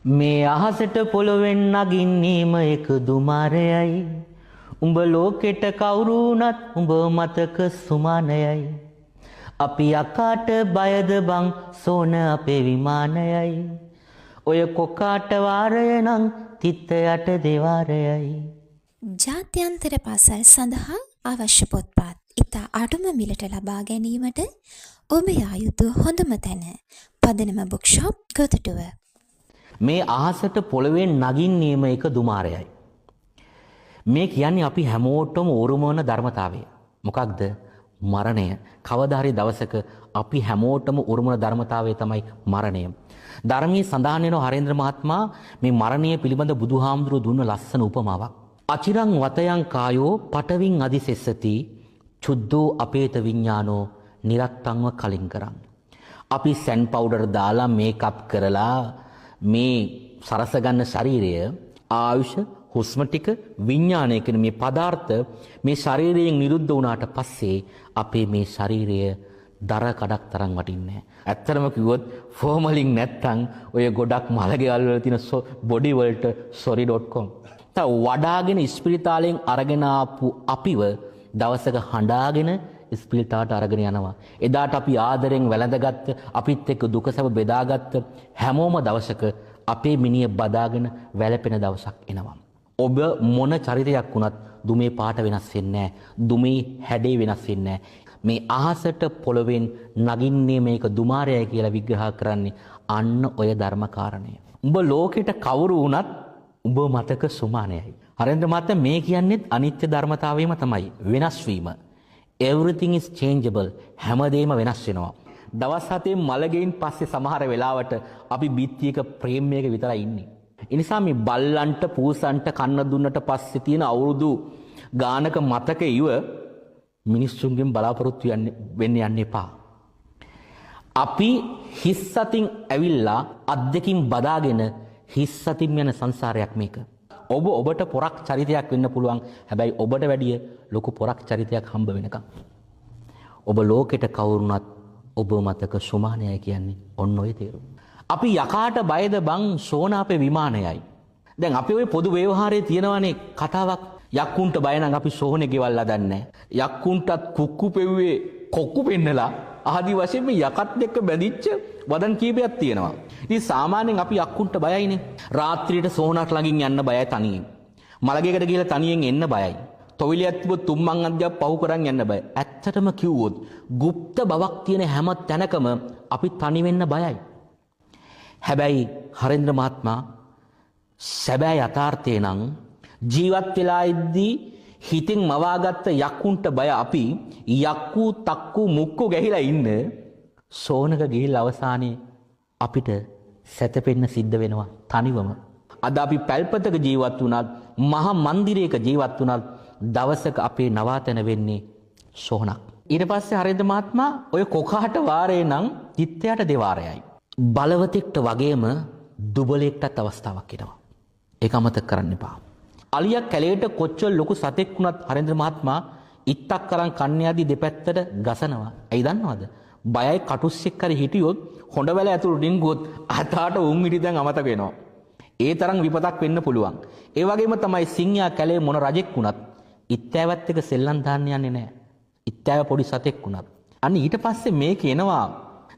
මේ අහසට පොළොවෙන් නගින්නේම එක දුමාරයයි. උඹ ලෝකෙට කවුරු වුණත් උඹ මතක සුමානයයි. අපි යකාට බයද බං සෝන අපේ විමානයයි. ඔය කොකාට වාරය නම් තිත්ත යට දෙවාරයයි. ජාත්‍යන්තර පාසල් සඳහා අවශ්‍ය පොත්පත් ඉතා අඩුම මිලට ලබා ගැනීමට ඔබ යා යුතු හොඳම තැන පදනම බුක්ෂොප් ගොතටුව. මේ අහසට පොළොවෙන් නගින්නේම එක දුමාරයයි. මේ කියන්නේ අපි හැමෝටම උරුම වන ධර්මතාවය. මොකක්ද? මරණය. කවදා හරි දවසක අපි හැමෝටම උරුම වන ධර්මතාවය තමයි මරණය. ධර්මයේ සඳහන් වෙනවා හරේන්ද්‍ර මහත්මයා මේ මරණය පිළිබඳ බුදුහාමුදුරුවෝ දුන්න ලස්සන උපමාවක්. අචිරං වතයන් කායෝ පටවින් අදිසෙස්සති චුද්ධෝ අපේත විඥානෝ නිරත්තංව කලින් කරන්. අපි සැන් පවුඩර් දාලා මේකප් කරලා මේ සරස ගන්න ශරීරය ආයුෂ හුස්ම ටික විඥානය කියන මේ පදාර්ථ මේ ශරීරයෙන් නිරුද්ධ වුණාට පස්සේ අපේ මේ ශරීරය දර කඩක් තරම් වටින්නේ නැහැ. ඇත්තටම කිව්වොත් ෆෝමලින් නැත්තම් ඔය ගොඩක් මලගෙවල් වල තියෙන බොඩි වලට sorry.com වඩාගෙන ස්පිරිතාලයෙන් අරගෙන ආපු අපිව දවසක හඬාගෙන ස්පිරිතාලට අරගෙන යනවා. එදාට අපි ආදරෙන් වැළඳගත්ත අපිත් එක්ක දුක සැප බෙදාගත්ත හැමෝම දවසක අපේ මිනිය බදාගෙන වැළපෙන දවසක් එනවා. ඔබ මොන චරිතයක් වුණත් දුමේ පාට වෙනස් වෙන්නේ නැහැ. දුමේ හැඩේ වෙනස් වෙන්නේ නැහැ. මේ අහසට පොළොවෙන් නගින්නේ මේක දුමාරයයි කියලා විග්‍රහ කරන්නේ අන්න ඔය ධර්ම කාරණය. උඹ ලෝකෙට කවුරු වුණත් උඹ මතක සුමානයයි. හරෙන්ද්‍ර මහත්තයා මේ කියන්නේත් අනිත්‍ය ධර්මතාවයම තමයි. වෙනස් වීම. Everything is changeable. හැමදේම වෙනස් වෙනවා. දවස් 7 මලගෙයින් පස්සේ සමහර වෙලාවට අපි බිත්තියක ප්‍රේමයක විතරයි ඉන්නේ. ඒ නිසා මේ බල්ලන්ට පූසන්ට කන්න දුන්නට පස්සේ තියෙන අවුරුදු ගානක මතක ඉව මිනිස්සුන්ගෙන් බලාපොරොත්තු වෙන්න යන්න එපා. අපි හිස් අතින් ඇවිල්ලා අත් දෙකින් බදාගෙන හිස් අතින් යන සංසාරයක් මේක. ඔබට පොරක් චරිතයක් වෙන්න පුළුවන්. හැබැයි ඔබට වැඩිය ලොකු පොරක් චරිතයක් හම්බ වෙනකම්. ඔබ ලෝකෙට කවුරුණත් ඔබ මතක සුමානයයි කියන්නේ ඔන්න ඔය තේරුම. අපි යකාට බයද බං සෝන අපේ විමානයයි. දැන් අපි ওই පොදු ව්‍යවහාරයේ තියෙනවානේ කතාවක්. යක්කුන්ට බය නම් අපි සෝහනේ ගෙවල් හදන්නේ. යක්කුන්ටත් කුක්කු පෙව්වේ කොක්කු පෙන්නලා ආදි වශයෙන් මේ යකත් එක්ක බැඳිච්ච වදන් කීපයක් තියෙනවා. ඉතින් සාමාන්‍යයෙන් අපි යක්කුන්ට බයයිනේ. රාත්‍රියට සෝනක් ළඟින් යන්න බයයි තනියෙන්. මලගෙකට ගිහලා තනියෙන් එන්න බයයි. තොවිලියක් තිබ්බොත් තුම්මන් අධ්‍යාප පහු කරන් යන්න බයයි. ඇත්තටම කිව්වොත් গুপ্ত බවක් තියෙන හැම තැනකම අපි තනි වෙන්න බයයි. හැබැයි හරේන්ද්‍ර මහත්මයා සැබෑ යථාර්ථය නම් ජීවත් වෙලා ඉද්දී හිතින් මවාගත්ත යක්කුන්ට බය අපි යක්කු තක්කු මුක්කු ගැහිලා ඉන්න සෝනක ගිහිල්ලා අවසානයේ අපිට සැතපෙන්න සිද්ධ වෙනවා තනිවම. අද අපි පැල්පතක ජීවත් වුණත් මහා මන්දිරයක ජීවත් වුණත් දවසක අපේ නවාතැන වෙන්නේ සෝනක්. ඊට පස්සේ හරේන්ද්‍ර මහත්මයා ඔය කොකාට වාරේ නම් තිත්තයට දෙවාරයයි. බලවතෙක්ට වගේම දුබලෙක්ටත් අවස්ථාවක් එනවා. ඒක අමතක කරන්න එපා. අලියක් කැලේට කොච්චර ලොකු සතෙක් වුණත් හරේන්ද්‍ර මහත්මයා ඉත්තක් කරන් කන්නේදී දෙපැත්තට ගසනවා. ඇයි දන්නවද? බයයි කටුස්සෙක් කරි හිටියොත් හොඬවැල ඇතුළු ඩිංගුවොත් අතාට උන් මිටි දැන් අමතක වෙනවා. ඒ තරම් විපතක් වෙන්න පුළුවන්. ඒ වගේම තමයි සිංහයා කැලේ මොන රජෙක් වුණත් ඉත්තෑවත් එක සෙල්ලම් දාන්න යන්නේ නැහැ. ඉත්තෑව පොඩි සතෙක් වුණත්. අන්න ඊට පස්සේ මේ කියනවා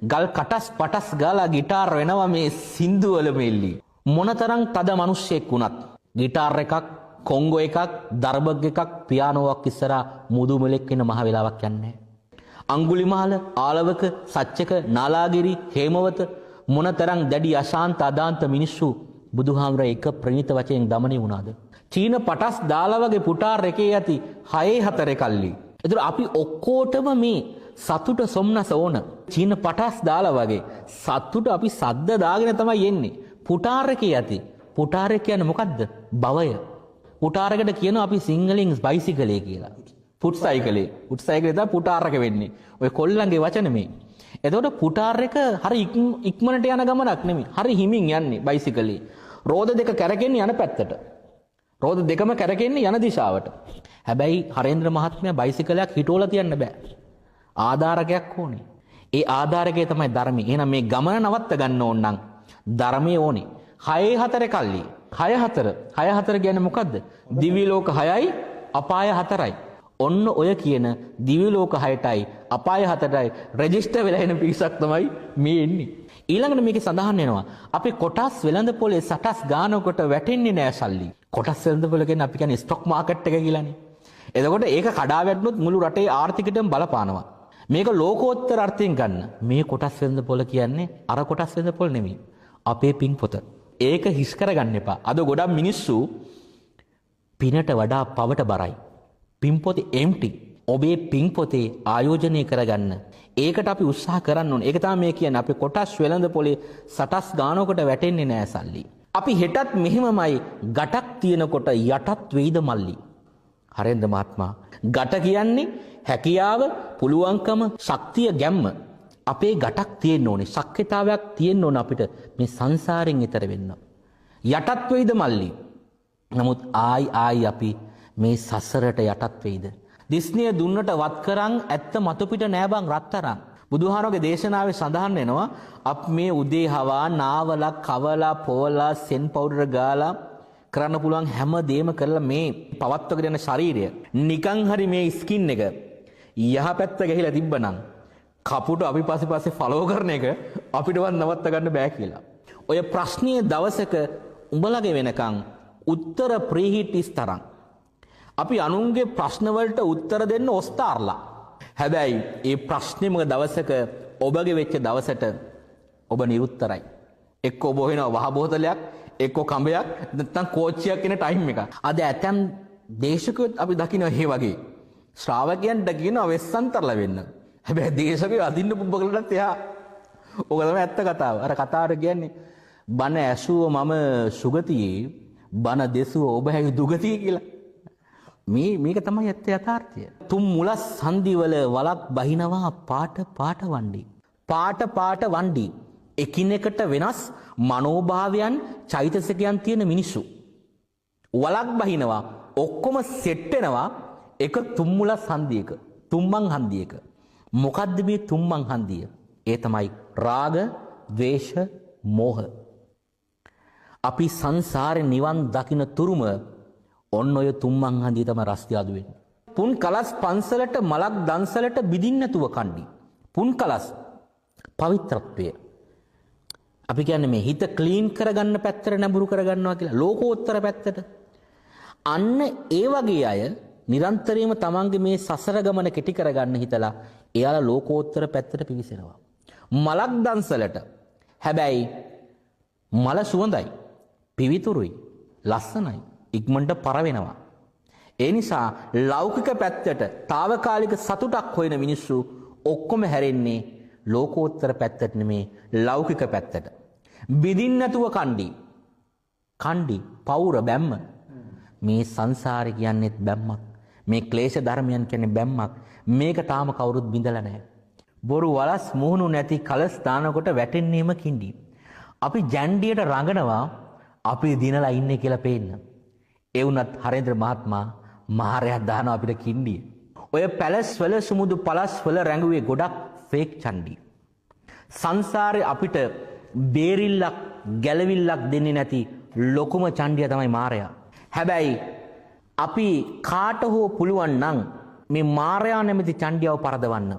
ගල් කටස් පටස් ගාලා গিitar වෙනවා මේ සින්දු වල මෙල්ලි. මොනතරම් තද මිනිස්සෙක් වුණත් গিitar එකක් කොංගෝ එකක් දර්බග් එකක් පියානෝවක් ඉස්සරහා මුදුමලෙක් වෙන මහ වෙලාවක් යන්නේ. අඟුලිමාල ආලවක සච්චක නාලාගිරි හේමවත මොනතරම් දැඩි අශාන්ත අදාන්ත මිනිස්සු බුදුහාමර එක ප්‍රණීත වචයෙන් දමනය වුණාද? චීන පටස් දාලා වගේ පුටාර් එකේ යති 6-4 කල්ලි. ඒතර අපි ඔක්කොටම මේ සතුට සොම්නස ඕන. චීන පටස් දාලා වගේ සතුට අපි සද්ද දාගෙන තමයි එන්නේ. පුටාර් එකේ යති. පුටාර් එක කියන්නේ මොකද්ද? භවය. පුටාරකට කියනවා අපි සිංහලෙන් බයිසිකලේ කියලා. ෆුට් සයිකලේ. ෆුට් සයිකලේ තමයි පුටාරක වෙන්නේ. ඔය කොල්ලන්ගේ වචන මේ. එතකොට පුටාර් එක හරි ඉක්මනට යන ගමනක් නෙමෙයි. හරි හිමින් යන්නේ බයිසිකලේ. රෝද දෙක කැරකෙන්නේ යන පැත්තට. රෝද දෙකම කැරකෙන්නේ යන දිශාවට. හැබැයි හරේන්ද්‍ර මහත්මයා බයිසිකලයක් හිටවලා තියන්න බෑ. ආධාරකයක් ඕනේ. ඒ ආධාරකය තමයි ධර්මය. එහෙනම් මේ ගමන නවත්ත ගන්න ඕන නම් ධර්මයේ ඕනේ. 6 4 කල්ලි 6 4 6 4 කියන්නේ මොකද්ද? දිව්‍ය ලෝක 6යි අපාය 4යි. ඔන්න ඔය කියන දිව්‍ය ලෝක 6ටයි අපාය 4ටයි රෙජිස්ටර් වෙලා එන පිරිසක් තමයි මේ එන්නේ. ඊළඟට මේකේ සඳහන් වෙනවා අපි කොටස් වෙළඳ පොලේ සටස් ගානකට වැටෙන්නේ නෑ සල්ලි. කොටස් වෙළඳ පොල කියන්නේ අපි කියන්නේ ස්ටොක් මාකට් එක කියලානේ. එතකොට ඒක කඩා වැටුනොත් මුළු රටේ ආර්ථිකයටම බලපානවා. මේක ලෝකෝත්තර අර්ථයෙන් ගන්න. මේ කොටස් වෙළඳ පොල කියන්නේ අර කොටස් වෙළඳ පොල නෙමෙයි. අපේ පින් පොත. ඒක හිස් කරගන්න එපා. අද ගොඩක් මිනිස්සු පිනට වඩා පවට බරයි. පින් පොතේ empty. ඔබේ පින් පොතේ ආයෝජනය කරගන්න. ඒකට අපි උත්සාහ කරන්න ඕනේ. ඒක තමයි මේ කියන්නේ අපි කොටස් වෙළඳ පොලේ සටස් ගානකට වැටෙන්නේ නෑ සල්ලි. අපි හෙටත් මෙහෙමමයි ගටක් තියනකොට යටත් වෙයිද මල්ලි. හරෙන්ද මහත්මයා? ගට කියන්නේ හැකියාව, පුළුවන්කම, ශක්තිය, ගැම්ම. අපේ ගටක් තියෙන්න ඕනේ. ශක්්‍යතාවයක් තියෙන්න ඕන අපිට මේ සංසාරයෙන් ඈතර වෙන්න. යටත් වෙයිද මල්ලි. නමුත් ආයි අපි මේ සසරට යටත් වෙයිද? දිස්නිය දුන්නට වත් කරන් ඇත්ත මතු පිට නෑ බං රත්තරන්. බුදුහාරෝගේ දේශනාවේ සඳහන් වෙනවා අප මේ උදේ හවා නාවලා කවලා පොවලා සෙන් පවුඩර් ගාලා කරන්න පුළුවන් හැම දෙයක්ම කරලා මේ පවත්වගෙන යන ශරීරය නිකන් හරි මේ ස්කින් එක යහපැත්ත ගහිලා තිබ්බනම් කපුට අපි පස්සේ ෆලෝ කරන එක අපිටවත් නවත්ත ගන්න බෑ කියලා. ඔය ප්‍රශ්නීය දවසක උඹලගේ වෙනකන් උත්තර ප්‍රීහිටිස් තරම් අපි අනුන්ගේ ප්‍රශ්න වලට උත්තර දෙන්න ඔස්තාර්ලා. හැබැයි ඒ ප්‍රශ්නේම දවසක ඔබගේ වෙච්ච දවසට ඔබ නිරුත්තරයි. එක්ක ඔබ වෙනවා වහ බෝතලයක්, එක්ක කඹයක්, නැත්නම් කෝච්චියක් කියන ටයිම් එක. අද ඇතම් දේශකයොත් අපි දකින්න මේ වගේ ශ්‍රාවකයන්ට කියනවා වෙස්සන්තරලා වෙන්න. හැබැයි දේශකයෝ අදින්න පුබ්බකලටත් එහා. ඕක තමයි ඇත්ත කතාව. අර කතාවට කියන්නේ බණ ඇසුව මම සුගතියේ බණ දෙසුව ඔබ හැයි දුගතිය කියලා. මේක තමයි ඇත්ත යථාර්ථය. තුම් මුලස් සංදිවල වලක් බහිනවා පාට වණ්ඩි. පාට වණ්ඩි. එකිනෙකට වෙනස් මනෝභාවයන් චෛතසිකයන් තියෙන මිනිස්සු. වලක් බහිනවා ඔක්කොම සෙට් වෙනවා එක තුම් මුලස් හන්දියක. තුම්මන් හන්දියක. මොකද්ද මේ තුම්මන් හන්දිය? ඒ තමයි රාග, ද්වේෂ, මෝහ. අපි සංසාරේ නිවන් දකින්න තුරුම ඔන්න ඔය තුම්මන් හන්දිය තමයි රස්තිය අදු වෙන්නේ. පුන් කලස් පන්සලට මලක් දන්සලට බිදින්න නැතුව කණ්ඩි. පුන් කලස් පවිත්‍රත්වය. අපි කියන්නේ මේ හිත ක්ලීන් කරගන්න පැත්තට නැඹුරු කරගන්නවා කියලා ලෝකෝත්තර පැත්තට. අන්න ඒ වගේ අය නිරන්තරයෙන්ම තමන්ගේ මේ සසර ගමන කෙටි කරගන්න හිතලා එයාලා ලෝකෝත්තර පැත්තට පිවිසෙනවා. මලක් දන්සලට. හැබැයි මල සුවඳයි, පිවිතුරුයි, ලස්සනයි. ඉක්මනට පර වෙනවා. ඒ නිසා ලෞකික පැත්තට తాවකාලික සතුටක් හොයන මිනිස්සු ඔක්කොම හැරෙන්නේ ලෝකෝත්තර පැත්තට නෙමේ ලෞකික පැත්තට. බිදින්න නැතුව කණ්ඩි පෞර බැම්ම. මේ සංසාරේ කියන්නේත් බැම්මක්. මේ ක්ලේශ ධර්මයන් කියන්නේ බැම්මක්. මේක තාම කවුරුත් බිඳලා නැහැ. බොරු වලස් මුහුණු නැති කලස් දානකොට වැටෙන්නේම කිඳි. අපි ජැන්ඩියට රඟනවා අපි දිනලා ඉන්නේ කියලා පේන්න. ඒ වුණත් හරේන්ද්‍ර මහත්මයා මාරයා දානවා අපිට කින්ඩිය. ඔය පැලස් වල සුමුදු පලස් වල රැඟුවේ ගොඩක් ෆේක් චණ්ඩි. සංසාරේ අපිට බේරිල්ලක් ගැලවිල්ලක් දෙන්නේ නැති ලොකුම චණ්ඩිය තමයි මාරයා. හැබැයි අපි කාට හෝ පුළුවන් නම් මේ මාරයා නැමැති චණ්ඩියව පරදවන්න.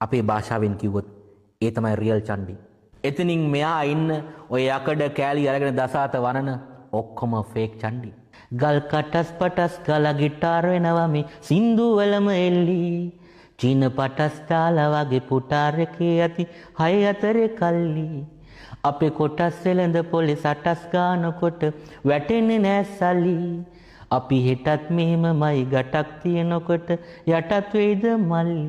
අපේ භාෂාවෙන් කිව්වොත් ඒ තමයි රියල් චණ්ඩි. එතනින් මෙහා ඉන්න ඔය යකඩ කෑලි අරගෙන දසාත වනන ඔක්කොම ෆේක් චණ්ඩි. ගල් කටස් පටස් ගල ගිටාර වෙනවා මේ සින්දු වලම එල්ලි. චීන පටස් තාලා වගේ පුටාරකේ ඇති 6 කල්ලි. අපේ කොටස් වෙලඳ පොලේ සටස් ගානකොට වැටෙන්නේ නෑ සල්ලි. අපි හෙටත් මෙහෙමමයි ගටක් තියනකොට යටත් වෙයිද මල්ලි.